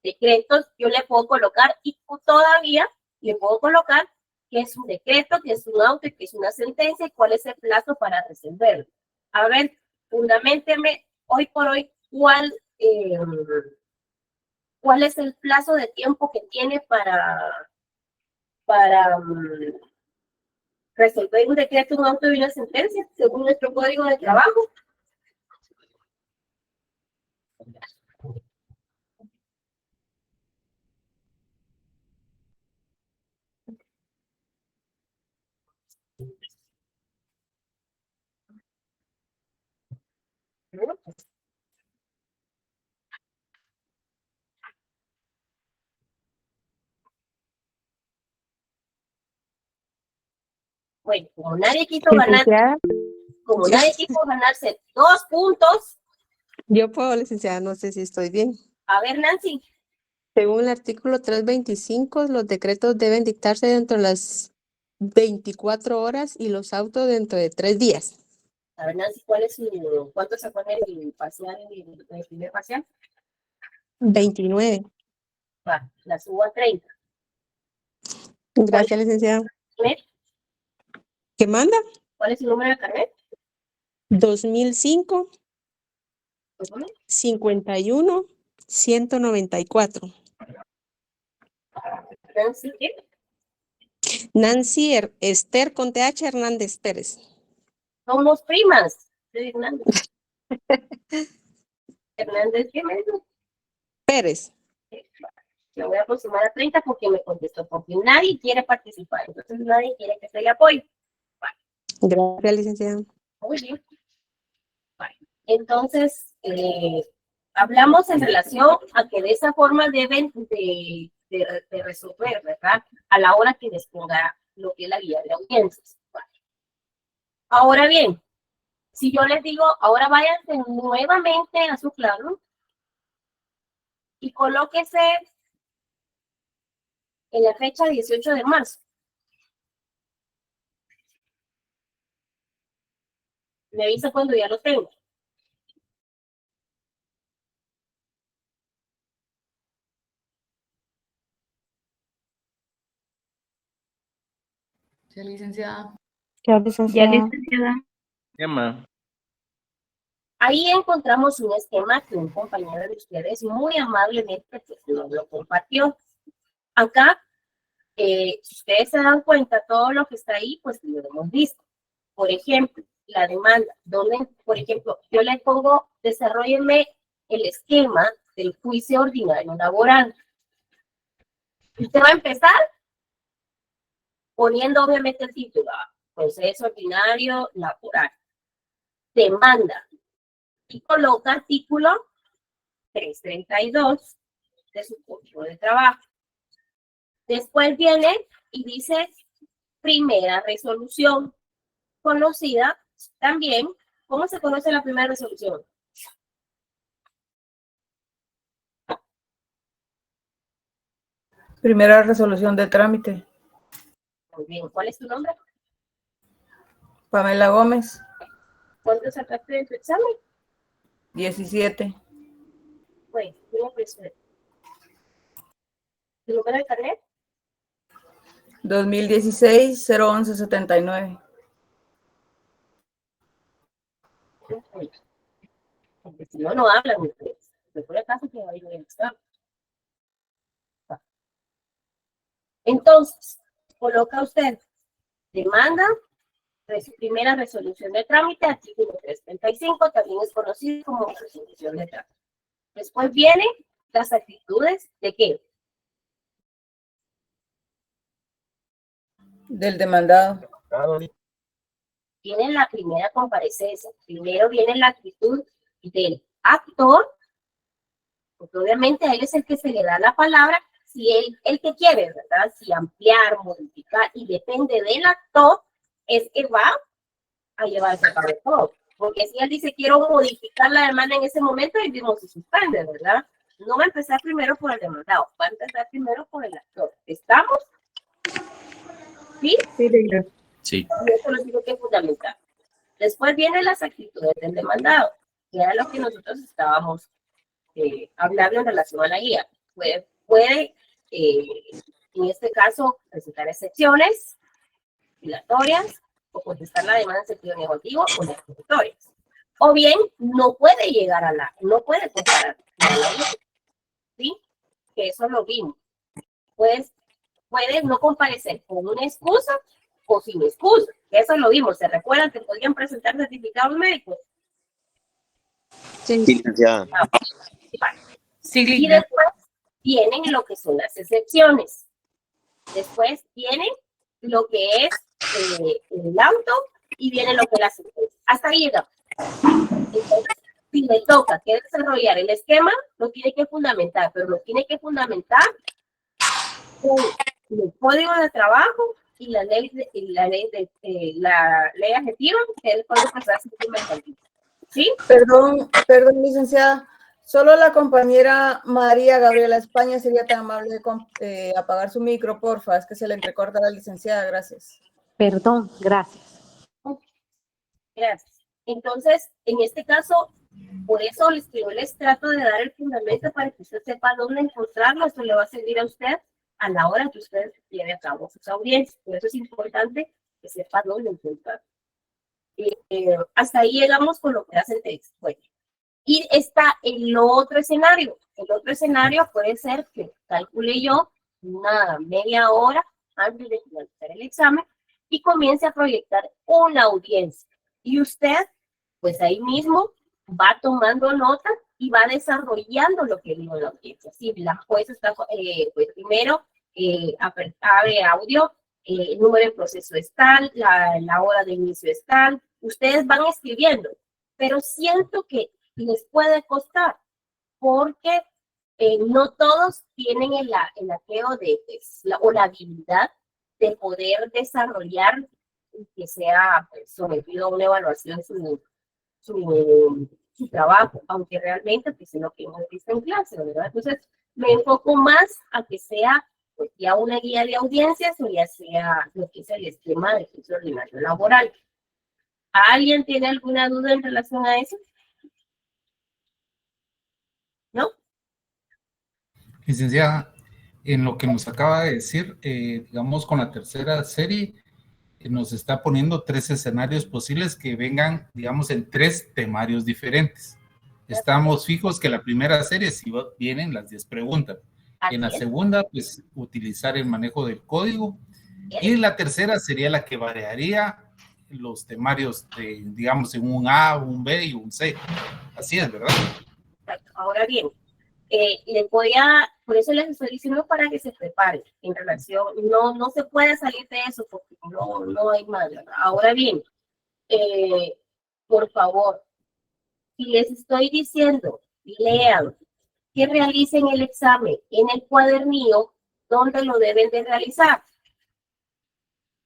decretos, yo le puedo colocar, y todavía le puedo colocar que es un decreto, que es un auto, que es una sentencia, y cuál es el plazo para resolverlo. A ver, fundamenteme hoy por hoy cuál es el plazo de tiempo que tiene para resolver un decreto, un auto y una sentencia, según nuestro código de trabajo. Bueno, como nadie quiso Licenciada, ganarse 2 puntos, yo puedo, licenciada, no sé si estoy bien. a ver, Nancy, Según el artículo 325, los decretos deben dictarse dentro de las 24 horas y los autos dentro de 3 días. a ver, Nancy, ¿cuánto se pone el parcial, el primer parcial? 29. Va, la subo a 30. Gracias, licenciada. ¿Qué manda? ¿Cuál es su número de carnet? 2005 51 194. Nancy, ¿qué? Nancy Esther con TH Hernández Pérez. Somos primas. Soy Hernández. Hernández, ¿qué me dijo? Pérez. Me voy a aproximar a 30 porque me contestó, porque nadie quiere participar, entonces nadie quiere que se le apoye. Gracias, licenciada. Muy bien. Vale. Entonces, hablamos en relación a que de esa forma deben de resolver, ¿verdad? A la hora que les ponga lo que es la guía de audiencias. Vale. Ahora bien, si yo les digo, ahora váyanse nuevamente a su plano y colóquese en la fecha 18 de marzo. Me avisa cuando ya lo tengo. Sí, licenciada. Ya, licenciada. Llama. Ahí encontramos un esquema que un compañero de ustedes muy amablemente nos lo compartió. Acá, si ustedes se dan cuenta, todo lo que está ahí, pues lo hemos visto. Por ejemplo, la demanda, donde, por ejemplo, yo le pongo, desarróllenme el esquema del juicio ordinario laboral. Usted va a empezar poniendo obviamente el título, proceso ordinario laboral, demanda, y coloca artículo 332 de su código de trabajo. Después viene y dice primera resolución, conocida también. ¿Cómo se conoce la primera resolución? Primera resolución de trámite. Muy bien. ¿Cuál es tu nombre? Pamela Gómez. ¿Cuánto sacaste de tu examen? 17. Bueno, ¿tu número de carnet? 2016-01179. Porque si no, no hablan ustedes. Por acaso que va a ir en el examen. Entonces, coloca usted demanda, primera resolución de trámite, artículo 335, también es conocido como resolución de trámite. Después vienen las actitudes de qué? Del demandado. Viene la primera comparecencia. Primero viene la actitud del actor, porque obviamente a él es el que se le da la palabra, si él el que quiere, ¿verdad? Si ampliar, modificar, y depende del actor, es que va a llevarse a cabo todo. Porque si él dice, quiero modificar la demanda en ese momento, él mismo se suspende, ¿verdad? No va a empezar primero por el demandado, va a empezar primero por el actor. ¿Estamos? ¿Sí? Sí, señor. Sí. Y eso lo digo que es fundamental. Después vienen las actitudes del demandado, que era lo que nosotros estábamos hablando en relación a la guía. Puede en este caso, presentar excepciones dilatorias o contestar la demanda en sentido negativo o ejecutorias. O bien, no puede llegar no puede comparar a la ley, ¿sí? Que eso lo vimos. Pues puede no comparecer con una excusa o sin excusa. Eso lo vimos. ¿Se recuerdan que podían presentar certificados médicos? Sí, licenciada. Sí, y después tienen lo que son las excepciones. Después tienen lo que es el auto y viene lo que es la sentencia. Hasta ahí llegamos. Entonces, si le toca que desarrollar el esquema, lo tiene que fundamentar, pero lo tiene que fundamentar con el código de trabajo y la ley adjetiva, que es el código personal mercantil. ¿Sí? Perdón, licenciada. Solo la compañera María Gabriela España sería tan amable de apagar su micro, porfa. Es que se le entrecorta a la licenciada. Gracias. Perdón, gracias. Gracias. Entonces, en este caso, por eso yo les trato de dar el fundamento para que usted sepa dónde encontrarlo. Esto le va a servir a usted a la hora que usted lleve a cabo sus audiencias. Por eso es importante que sepa dónde encontrarlo. Hasta ahí llegamos con lo que hace el texto. Bueno, y está el otro escenario. El otro escenario puede ser que calcule yo una media hora antes de finalizar el examen y comience a proyectar una audiencia. Y usted, pues ahí mismo, va tomando nota y va desarrollando lo que dijo la audiencia. Si la jueza está, pues primero abre audio, el número de proceso es tal, la hora de inicio es tal. Ustedes van escribiendo, pero siento que les puede costar porque no todos tienen el apeo o la habilidad de poder desarrollar que sea sometido a una evaluación su trabajo, aunque realmente pues, es lo que hemos visto en clase, ¿verdad? Entonces, me enfoco más a que sea pues, ya una guía de audiencias o ya sea lo que es el esquema de juicio ordinario laboral. ¿Alguien tiene alguna duda en relación a eso? ¿No? Licenciada, en lo que nos acaba de decir, digamos, con la tercera serie, nos está poniendo 3 escenarios posibles que vengan, digamos, en 3 temarios diferentes. Estamos fijos que la primera serie sí vienen las 10 preguntas. En la segunda, pues, utilizar el manejo del código. Y la tercera sería la que variaría los temarios, digamos, en un A, un B y un C. Así es, ¿verdad? Ahora bien, por eso les estoy diciendo para que se preparen en relación, no se puede salir de eso porque no hay más, ¿verdad? Ahora bien, por favor, si les estoy diciendo, lean, que realicen el examen en el cuadernillo, ¿dónde lo deben de realizar?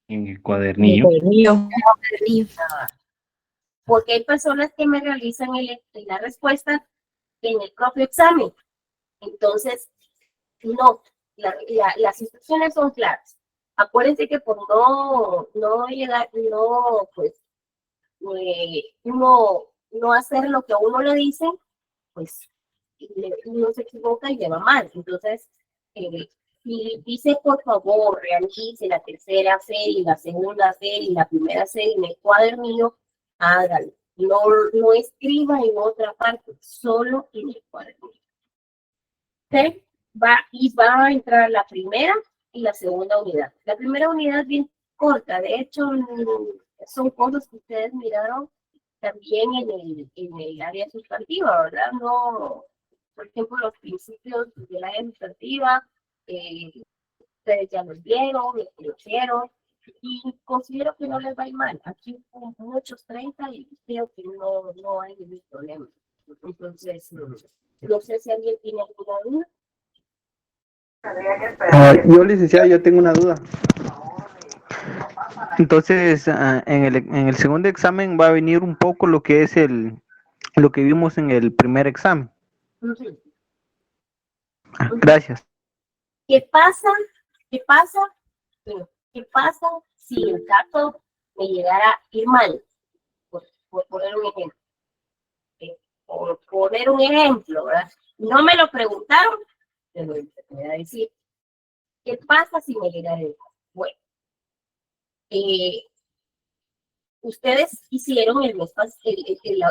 En el cuadernillo. Porque hay personas que me realizan la respuesta en el propio examen. Entonces, no, las instrucciones son claras. Acuérdense que por no llegar, no hacer lo que a uno le dicen, pues uno se equivoca y le va mal. Entonces, si dice, por favor, realice la tercera serie, la segunda serie, la primera serie en el cuadernillo, hágalo. No escriba en otra parte, solo en el cuadernillo. ¿Sí? Va a entrar la primera y la segunda unidad. La primera unidad es bien corta, de hecho, son cosas que ustedes miraron también en el área sustantiva, ¿verdad? No, por ejemplo, los principios del área sustantiva, ustedes ya los vieron, los conocieron, y considero que no les va a ir mal. Aquí hubo muchos 30 y creo que no hay ningún problema. Entonces, no sé si alguien tiene alguna duda. Yo, licenciada, yo tengo una duda. Entonces, en el segundo examen va a venir un poco lo que es lo que vimos en el primer examen. Gracias. ¿Qué pasa? ¿Qué pasa? ¿Qué pasa si el caso me llegara a ir mal? Por poner un ejemplo. Por poner un ejemplo, ¿verdad? No me lo preguntaron, pero te voy a decir. ¿Qué pasa si me llegara a ir mal? Bueno, ustedes hicieron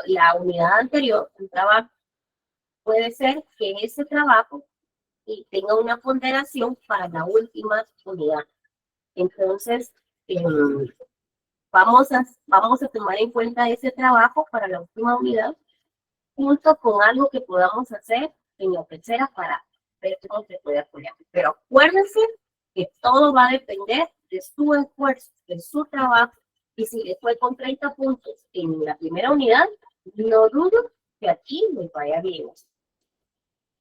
la unidad anterior, un trabajo. Puede ser que ese trabajo tenga una ponderación para la última unidad. Entonces, vamos a tomar en cuenta ese trabajo para la última unidad, junto con algo que podamos hacer en la tercera para ver cómo se puede apoyar. Pero acuérdense que todo va a depender de su esfuerzo, de su trabajo, y si le fue con 30 puntos en la primera unidad, no dudo que aquí les vaya bien.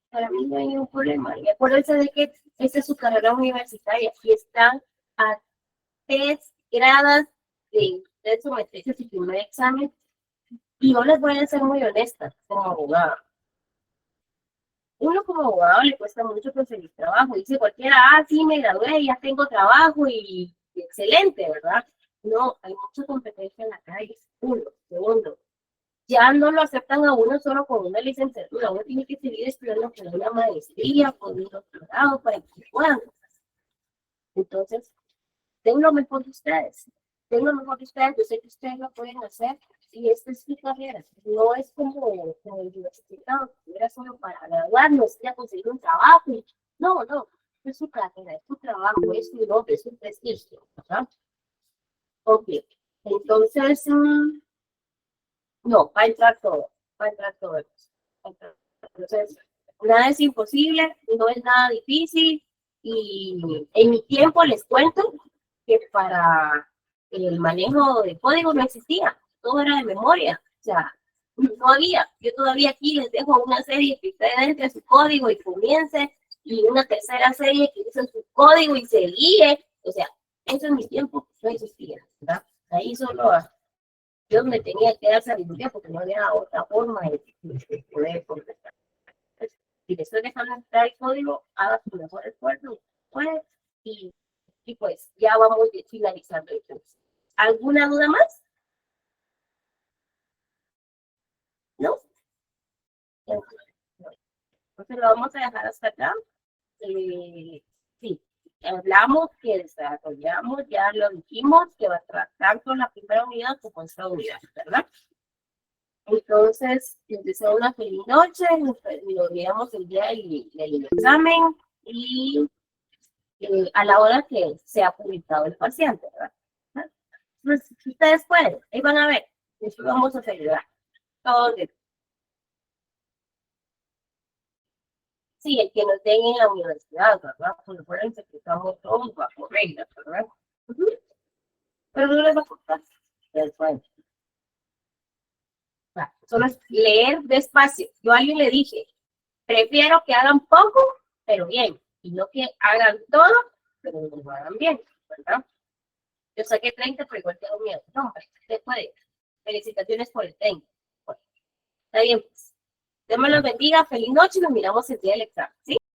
Para mí no hay ningún problema. Y acuérdense de que esta es su carrera universitaria y están a 3 grados de someterse a su primer examen. Y yo les voy a ser muy honesta como abogada. Uno como abogado le cuesta mucho conseguir trabajo. Dice cualquiera, sí, me gradué, ya tengo trabajo y excelente, ¿verdad? No, hay mucha competencia en la calle. Uno. Segundo, ya no lo aceptan a uno solo con una licenciatura. Uno tiene que seguir estudiando con una maestría, con un doctorado, para que puedan. Entonces, den lo mejor de ustedes. Den lo mejor de ustedes. Yo sé que ustedes lo pueden hacer. Y esta es su carrera. No es como el universitario, que era solo para graduarnos, ya conseguir un trabajo. No. Es su carrera, es su trabajo, es su nombre, es su prestigio. ¿Verdad? Ok. Entonces, no, va a entrar todo. Entonces, nada es imposible, no es nada difícil. Y en mi tiempo les cuento que para el manejo de código no existía. Todo era de memoria, o sea, no había. Yo todavía aquí les dejo una serie que ustedes entre su código y comience, y una tercera serie que usa su código y se guíe. O sea, eso en mi tiempo no existía, ¿verdad? Ahí solo yo me tenía que dar sabiduría porque no había otra forma de poder contestar. Si le estoy dejando entrar el código, haga su mejor esfuerzo, pues, y pues ya vamos finalizando el curso. ¿Alguna duda más? ¿No? Entonces lo vamos a dejar hasta acá. Sí, hablamos que desarrollamos, ya lo dijimos, que va a tratar con la primera unidad como esta unidad, ¿verdad? Entonces, les deseo una feliz noche, nos veamos el día del examen y a la hora que sea publicado el parcial, ¿verdad? Pues, ustedes pueden, ahí van a ver, eso vamos a celebrar. Todos bien. Sí, el que nos den en la universidad, ¿verdad? Pues acuérdense que estamos todos bajo reglas, ¿verdad? Pero no les va a costar. Después. Solo es leer despacio. Yo a alguien le dije, prefiero que hagan poco, pero bien. Y no que hagan todo, pero no lo hagan bien, ¿verdad? Yo saqué 30, pero igual tengo miedo. No, usted puede. Felicitaciones por el 30. Bueno, está bien, pues. Dios me los bendiga. Feliz noche y nos miramos el día del examen, ¿sí?